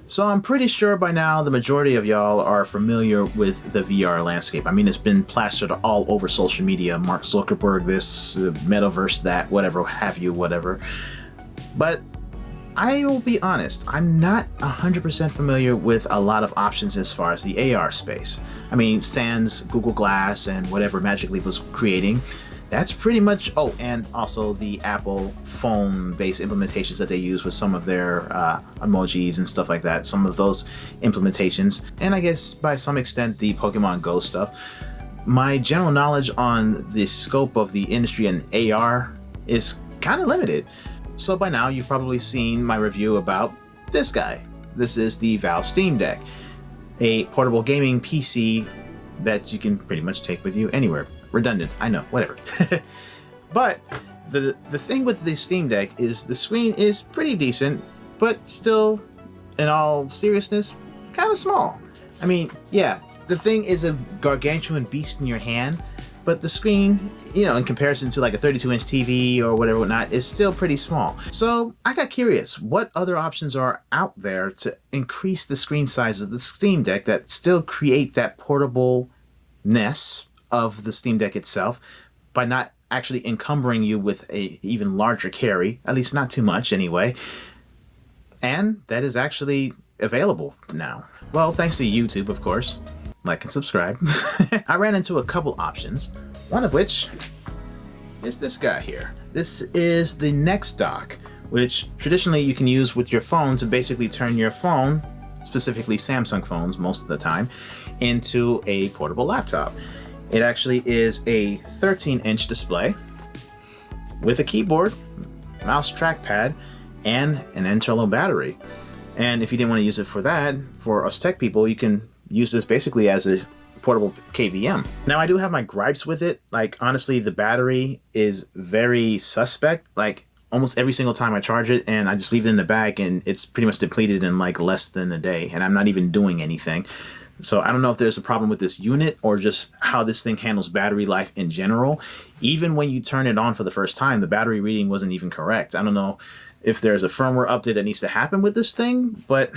So I'm pretty sure by now the majority of y'all are familiar with the VR landscape. I mean, it's been plastered all over social media. Mark Zuckerberg, this, metaverse, that, whatever have you, whatever. But I will be honest, I'm not 100% familiar with a lot of options as far as the AR space. I mean, sans Google Glass and whatever Magic Leap was creating, that's pretty much, oh, and also the Apple phone-based implementations that they use with some of their emojis and stuff like that, some of those implementations, and I guess by some extent the Pokemon Go stuff. My general knowledge on the scope of the industry and AR is kind of limited. So by now you've probably seen my review about this guy. This is the Valve Steam Deck, a portable gaming PC that you can pretty much take with you anywhere. Redundant, I know, whatever. But the thing with the Steam Deck is the screen is pretty decent, but still, in all seriousness, kind of small. I mean, yeah, the thing is a gargantuan beast in your hand, but the screen, you know, in comparison to like a 32-inch TV or whatever whatnot, is still pretty small. So I got curious, what other options are out there to increase the screen size of the Steam Deck that still create that portableness of the Steam Deck itself by not actually encumbering you with a even larger carry, at least not too much anyway. And that is actually available now. Well, thanks to YouTube, of course. Like and subscribe. I ran into a couple options, one of which is this guy here. This is the Next Dock, which traditionally you can use with your phone to basically turn your phone, specifically Samsung phones most of the time, into a portable laptop. It actually is a 13-inch display with a keyboard, mouse trackpad, and an internal battery. And if you didn't want to use it for that, for us tech people, you can use this basically as a portable KVM. Now, I do have my gripes with it. Like, honestly, the battery is very suspect. Like, almost every single time I charge it and I just leave it in the bag and it's pretty much depleted in like less than a day, and I'm not even doing anything. So I don't know if there's a problem with this unit or just how this thing handles battery life in general. Even when you turn it on for the first time, the battery reading wasn't even correct. I don't know if there's a firmware update that needs to happen with this thing, but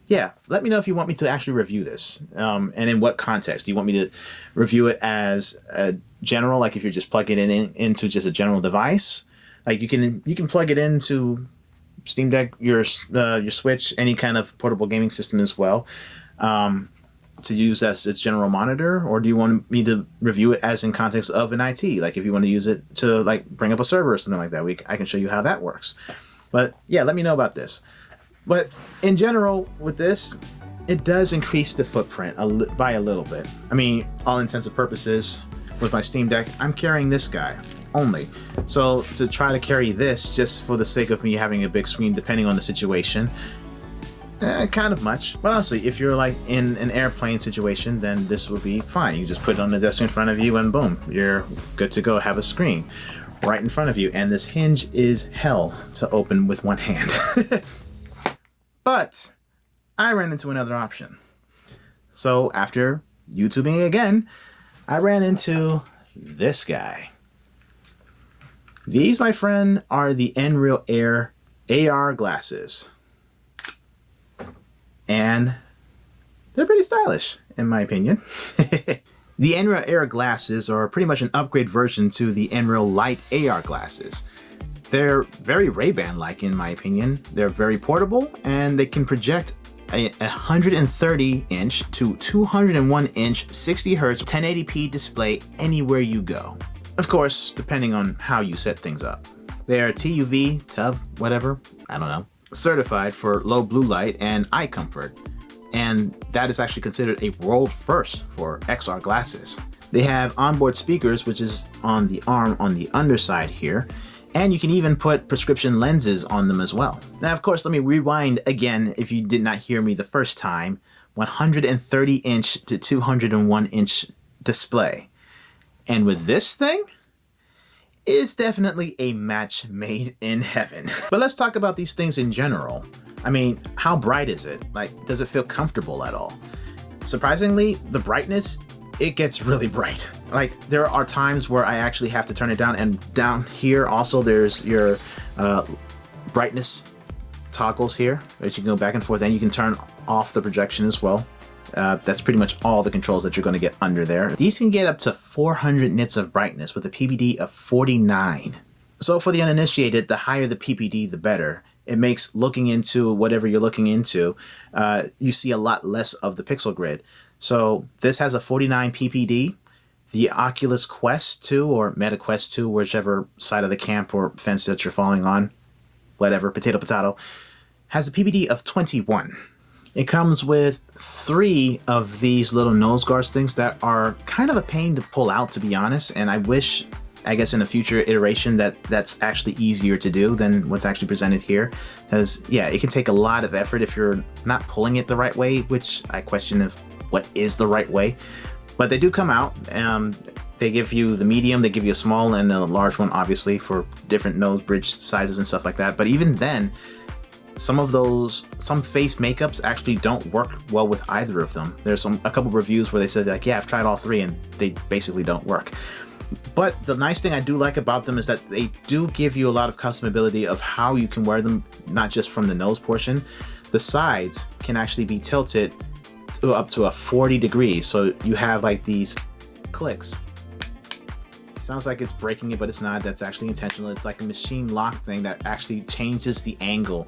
yeah, let me know if you want me to actually review this, and in what context. Do you want me to review it as a general, like if you're just plugging it into just a general device? Like you can plug it into Steam Deck, your Switch, any kind of portable gaming system as well, to use as its general monitor, or do you want me to review it as in context of an IT? Like if you want to use it to like bring up a server or something like that, I can show you how that works. But yeah, let me know about this. But in general, with this, it does increase the footprint by a little bit. I mean, all intents and purposes, with my Steam Deck, I'm carrying this guy only. So to try to carry this just for the sake of me having a big screen, depending on the situation, kind of much. But honestly, if you're like in an airplane situation, then this would be fine. You just put it on the desk in front of you and boom, you're good to go. Have a screen right in front of you. And this hinge is hell to open with one hand. But I ran into another option. So after YouTubing again, I ran into this guy. These, my friend, are the NREAL Air AR glasses. And they're pretty stylish, in my opinion. The NREAL Air glasses are pretty much an upgrade version to the NREAL Lite AR glasses. They're very Ray-Ban-like, in my opinion. They're very portable, and they can project a 130-inch to 201-inch 60 Hz 1080p display anywhere you go. Of course, depending on how you set things up. They are TUV, TUV, whatever, I don't know, certified for low blue light and eye comfort. And that is actually considered a world first for XR glasses. They have onboard speakers, which is on the arm on the underside here. And you can even put prescription lenses on them as well. Now, of course, let me rewind again if you did not hear me the first time. 130-inch to 201-inch display. And with this thing, is definitely a match made in heaven. But let's talk about these things in general. I mean, how bright is it? Like, does it feel comfortable at all? Surprisingly, the brightness, it gets really bright. Like, there are times where I actually have to turn it down, and down here also there's your brightness toggles here that you can go back and forth, and you can turn off the projection as well. That's pretty much all the controls that you're going to get under there. These can get up to 400 nits of brightness with a PPD of 49. So for the uninitiated, the higher the PPD, the better. It makes looking into whatever you're looking into, you see a lot less of the pixel grid. So this has a 49 PPD. The Oculus Quest 2 or Meta Quest 2, whichever side of the camp or fence that you're falling on, whatever, potato, potato, has a PPD of 21. It comes with 3 of these little nose guards things that are kind of a pain to pull out, to be honest. And I wish, I guess in a future iteration, that's actually easier to do than what's actually presented here. Because, yeah, it can take a lot of effort if you're not pulling it the right way, which I question if what is the right way. But they do come out. They give you the medium, they give you a small and a large one, obviously, for different nose bridge sizes and stuff like that. But even then, some face makeups actually don't work well with either of them. There's a couple reviews where they said, like, yeah, I've tried all 3 and they basically don't work. But the nice thing I do like about them is that they do give you a lot of customability of how you can wear them, not just from the nose portion. The sides can actually be tilted to up to a 40 degrees. So you have like these clicks. It sounds like it's breaking it, but it's not. That's actually intentional. It's like a machine lock thing that actually changes the angle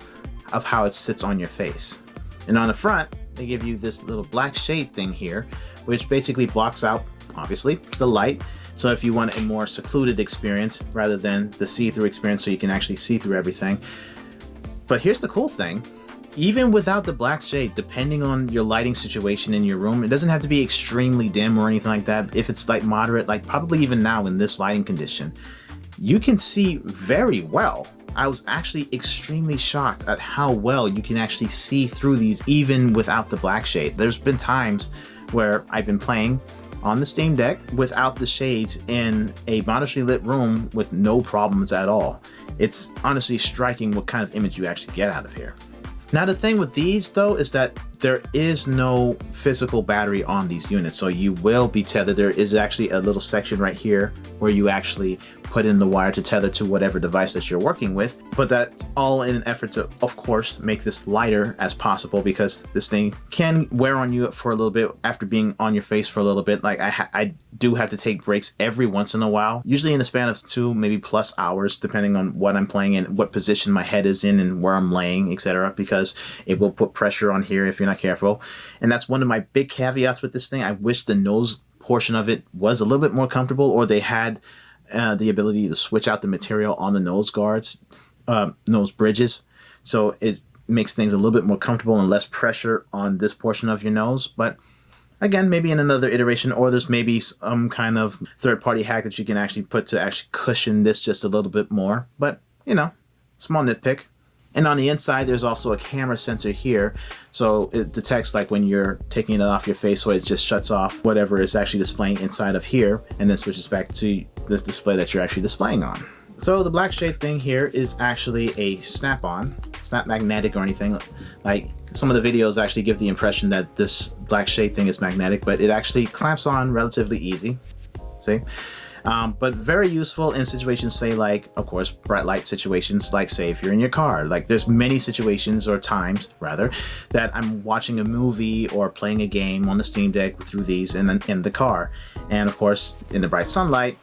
of how it sits on your face. And on the front, they give you this little black shade thing here, which basically blocks out, obviously, the light. So if you want a more secluded experience rather than the see-through experience, so you can actually see through everything. But here's the cool thing. Even without the black shade, depending on your lighting situation in your room, it doesn't have to be extremely dim or anything like that. If it's like moderate, like probably even now in this lighting condition, you can see very well. I was actually extremely shocked at how well you can actually see through these even without the black shade. There's been times where I've been playing on the Steam Deck without the shades in a modestly lit room with no problems at all. It's honestly striking what kind of image you actually get out of here. Now the thing with these though is that there is no physical battery on these units, so you will be tethered. There is actually a little section right here where you actually put in the wire to tether to whatever device that you're working with, but that's all in an effort to, of course, make this lighter as possible, because this thing can wear on you for a little bit after being on your face for a little bit. Like I do have to take breaks every once in a while, usually in the span of 2 maybe plus hours, depending on what I'm playing and what position my head is in and where I'm laying, etc., because it will put pressure on here if you're not careful. And that's one of my big caveats with this thing. I wish the nose portion of it was a little bit more comfortable, or they had the ability to switch out the material on the nose guards, nose bridges, so it makes things a little bit more comfortable and less pressure on this portion of your nose. But again, maybe in another iteration, or there's maybe some kind of third-party hack that you can actually put to actually cushion this just a little bit more. But, you know, small nitpick. And on the inside, there's also a camera sensor here. So it detects like when you're taking it off your face, so it just shuts off whatever is actually displaying inside of here, and then switches back to this display that you're actually displaying on. So the black shade thing here is actually a snap-on. It's not magnetic or anything. Like some of the videos actually give the impression that this black shade thing is magnetic, but it actually clamps on relatively easy. See? But very useful in situations, say like, of course, bright light situations, like say if you're in your car. Like there's many situations, or times rather, that I'm watching a movie or playing a game on the Steam Deck through these in the car. And of course, in the bright sunlight,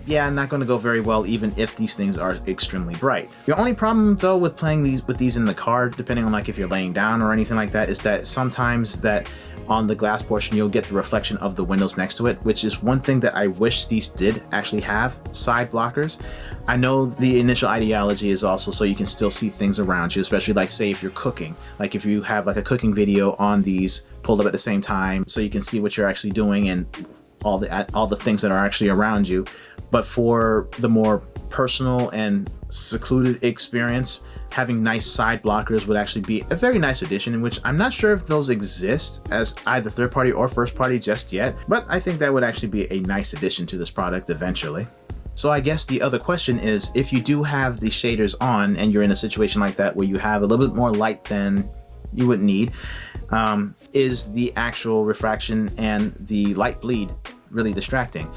yeah, not going to go very well even if these things are extremely bright. The only problem though with playing with these in the car, depending on like if you're laying down or anything like that, is that sometimes that on the glass portion you'll get the reflection of the windows next to it, which is one thing that I wish these did actually have side blockers. I know the initial ideology is also so you can still see things around you, especially like say if you're cooking, like if you have like a cooking video on these pulled up at the same time, so you can see what you're actually doing and all the things that are actually around you. But for the more personal and secluded experience, having nice side blockers would actually be a very nice addition, in which I'm not sure if those exist as either third party or first party just yet, but I think that would actually be a nice addition to this product eventually. So I guess the other question is, if you do have the shaders on and you're in a situation like that where you have a little bit more light than you would need, is the actual refraction and the light bleed really distracting?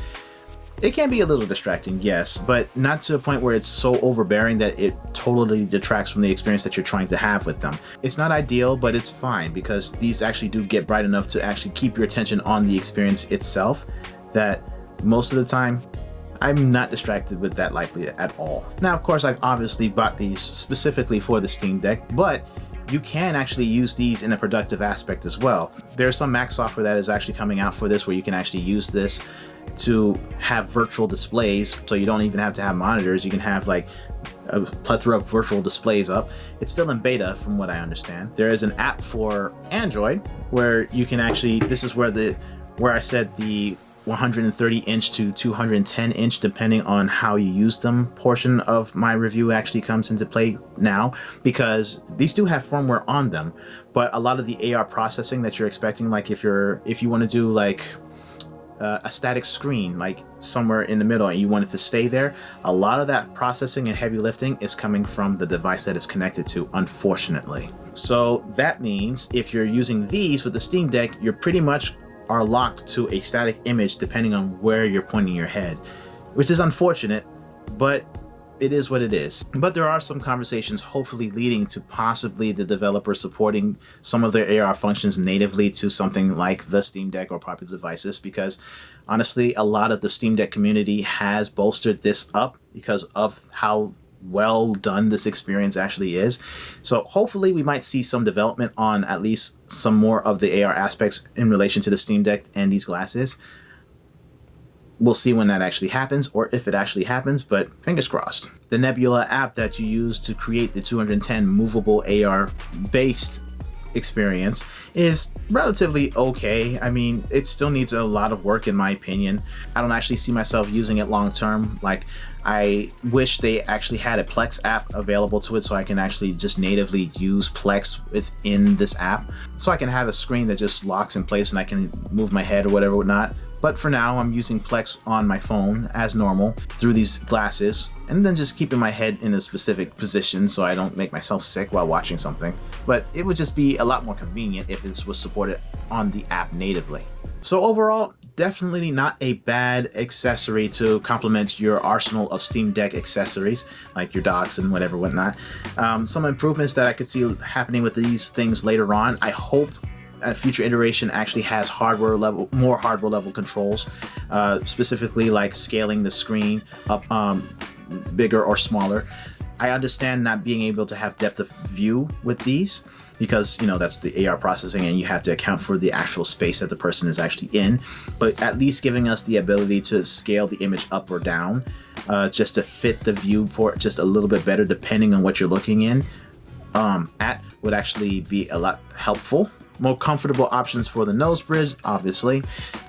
It can be a little distracting, yes, but not to a point where it's so overbearing that it totally detracts from the experience that you're trying to have with them. It's not ideal, but it's fine because these actually do get bright enough to actually keep your attention on the experience itself, that most of the time I'm not distracted with that likely at all. Now, of course, I've obviously bought these specifically for the Steam Deck, but you can actually use these in a productive aspect as well. There's some Mac software that is actually coming out for this where you can actually use this to have virtual displays, so you don't even have to have monitors. You can have like a plethora of virtual displays up. It's still in beta from what I understand. There is an app for Android where you can actually, this is where I said the 130 inch to 210 inch, depending on how you use them, portion of my review actually comes into play now, because these do have firmware on them, but a lot of the AR processing that you're expecting, like if you want to do like a static screen like somewhere in the middle and you want it to stay there, a lot of that processing and heavy lifting is coming from the device that it's connected to, unfortunately. So that means if you're using these with the Steam Deck, you're pretty much are locked to a static image depending on where you're pointing your head, which is unfortunate, but it is what it is. But there are some conversations hopefully leading to possibly the developer supporting some of their AR functions natively to something like the Steam Deck or popular devices, because honestly, a lot of the Steam Deck community has bolstered this up because of how well done this experience actually is. So hopefully we might see some development on at least some more of the AR aspects in relation to the Steam Deck and these glasses. We'll see when that actually happens, or if it actually happens, but fingers crossed. The Nebula app that you use to create the 210 movable AR based experience is relatively okay. I mean, it still needs a lot of work in my opinion. I don't actually see myself using it long term. Like, I wish they actually had a Plex app available to it so I can actually just natively use Plex within this app, so I can have a screen that just locks in place and I can move my head or whatever whatnot. But for now, I'm using Plex on my phone as normal through these glasses, and then just keeping my head in a specific position so I don't make myself sick while watching something. But it would just be a lot more convenient if this was supported on the app natively. So overall, definitely not a bad accessory to complement your arsenal of Steam Deck accessories, like your docks and whatever whatnot. Some improvements that I could see happening with these things later on. I hope a future iteration actually has more hardware level controls, specifically like scaling the screen up bigger or smaller. I understand not being able to have depth of view with these because, you know, that's the AR processing and you have to account for the actual space that the person is actually in, but at least giving us the ability to scale the image up or down just to fit the viewport just a little bit better depending on what you're looking in at would actually be a lot helpful. More comfortable options for the nose bridge, obviously.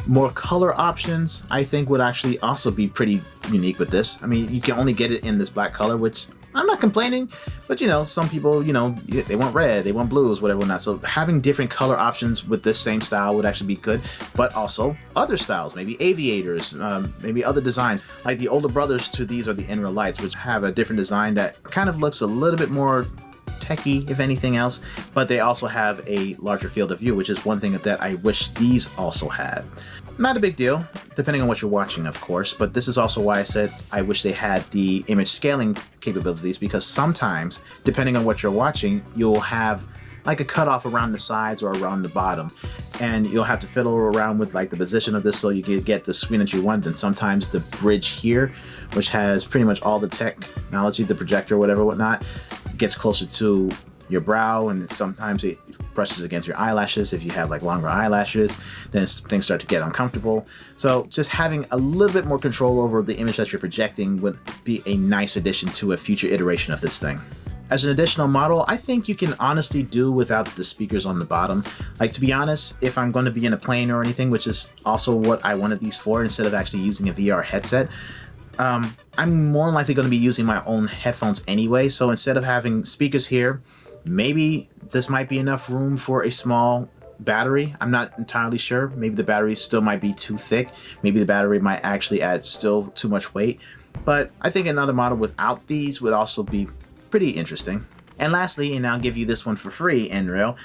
More color options, I think, would actually also be pretty unique with this. I mean, you can only get it in this black color, which I'm not complaining, but you know, some people, you know, they want red, they want blues, whatever, not. So having different color options with this same style would actually be good, but also other styles, maybe aviators, maybe other designs. Like the older brothers to these are the NREAL lights, which have a different design that kind of looks a little bit more techie, if anything else, but they also have a larger field of view, which is one thing that I wish these also had. Not a big deal, depending on what you're watching, of course, but this is also why I said I wish they had the image scaling capabilities, because sometimes, depending on what you're watching, you'll have like a cutoff around the sides or around the bottom, and you'll have to fiddle around with like the position of this so you can get the screen that you want. And sometimes the bridge here, which has pretty much all the technology, the projector, whatever, whatnot, gets closer to your brow, and sometimes it brushes against your eyelashes. If you have like longer eyelashes, then things start to get uncomfortable. So just having a little bit more control over the image that you're projecting would be a nice addition to a future iteration of this thing. As an additional model, I think you can honestly do without the speakers on the bottom. Like, to be honest, if I'm going to be in a plane or anything, which is also what I wanted these for, instead of actually using a VR headset, I'm more likely going to be using my own headphones anyway. So instead of having speakers here, maybe this might be enough room for a small battery. I'm not entirely sure. Maybe the battery still might be too thick. Maybe the battery might actually add still too much weight. But I think another model without these would also be pretty interesting. And lastly, and I'll give you this one for free, NREAL,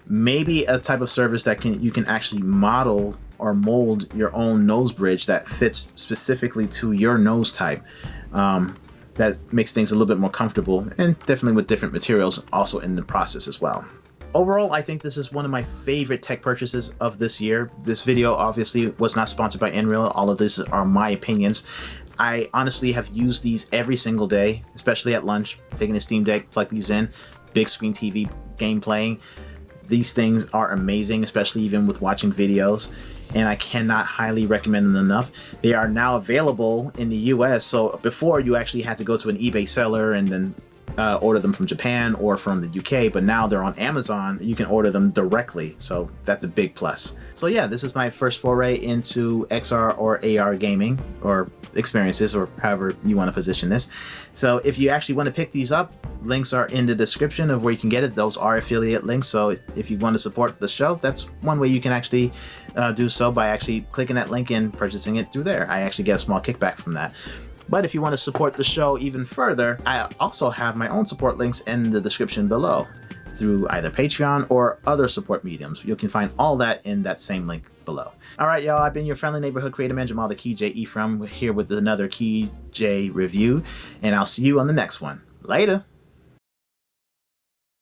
maybe a type of service that you can actually model or mold your own nose bridge that fits specifically to your nose type. That makes things a little bit more comfortable, and definitely with different materials also in the process as well. Overall, I think this is one of my favorite tech purchases of this year. This video obviously was not sponsored by NREAL. All of these are my opinions. I honestly have used these every single day, especially at lunch, taking the Steam Deck, plug these in, big screen TV, game playing. These things are amazing, especially even with watching videos, and I cannot highly recommend them enough. They are now available in the US, so before you actually had to go to an eBay seller and then order them from Japan or from the UK, but now they're on Amazon. You can order them directly, so that's a big plus. So yeah, this is my first foray into XR or AR gaming, or experiences, or however you want to position this. So if you actually want to pick these up, links are in the description of where you can get it. Those are affiliate links, so if you want to support the show, that's one way you can actually do so, by actually clicking that link and purchasing it through there. I actually get a small kickback from that. But if you want to support the show even further, I also have my own support links in the description below through either Patreon or other support mediums. You can find all that in that same link below. All right, y'all, I've been your friendly neighborhood creative man, Jamal the Key J Ephraim, here with another Key J review, and I'll see you on the next one. Later.